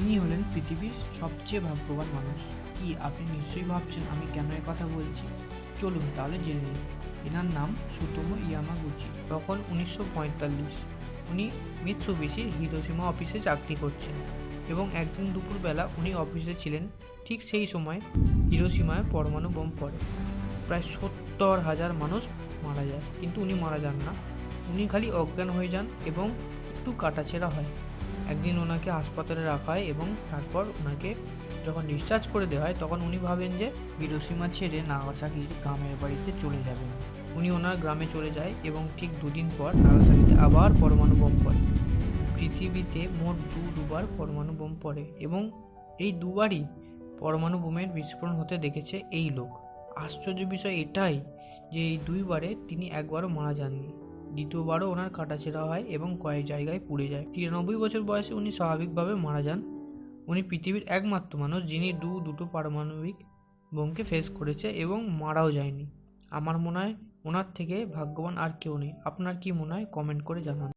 ইনি হলেন পৃথিবীর সবচেয়ে ভাগ্যবান মানুষ। কি আপনি নিশ্চয়ই ভাবছেন আমি কেন এ কথা বলছি? চলুন তাহলে জেনে নিন। এনার নাম সুতোমো ইয়ামাগুচি। তখন 1945। উনি মিৎসুবিশির হিরোশিমা অফিসে চাকরি করছেন এবং একদিন দুপুরবেলা উনি অফিসে ছিলেন। ঠিক সেই সময় হিরোশিমায় পরমাণু বোম পড়ে। প্রায় 70,000 মানুষ মারা যায়, কিন্তু উনি মারা যান না। উনি খালি অজ্ঞান হয়ে যান এবং একটু কাটাছেঁড়া হয়। একদিন ওনাকে হাসপাতালে রাখা হয় এবং তারপর ওনাকে যখন ডিসচার্জ করে দেওয়া হয় তখন উনি ভাবেন যে হিরোশিমা ছেড়ে নাগাসাকির গ্রামের বাড়িতে চলে যাবেন। উনি ওনার গ্রামে চলে যায় এবং ঠিক দুদিন পর নাগাসাকিতে আবার পরমাণু বোম পড়ে। পৃথিবীতে মোট দুবার পরমাণু বোম পড়ে এবং এই দুবারই পরমাণু বোমের বিস্ফোরণ হতে দেখেছে এই লোক। আশ্চর্য বিষয় এটাই যে এই দুইবারে তিনি একবারও মারা যাননি। দ্বিতীয়বারও ওনার কাটাছেঁড়া হয় এবং কয়েক জায়গায় পুড়ে যায়। 93 বছর বয়সে উনি স্বাভাবিকভাবে মারা যান। উনি পৃথিবীর একমাত্র মানুষ যিনি দুটো পারমাণবিক বোমকে ফেস করেছে এবং মারাও যায়নি। আমার মনে হয় ওনার থেকে ভাগ্যবান আর কেউ নেই। আপনার কি মনে হয় কমেন্ট করে জানান।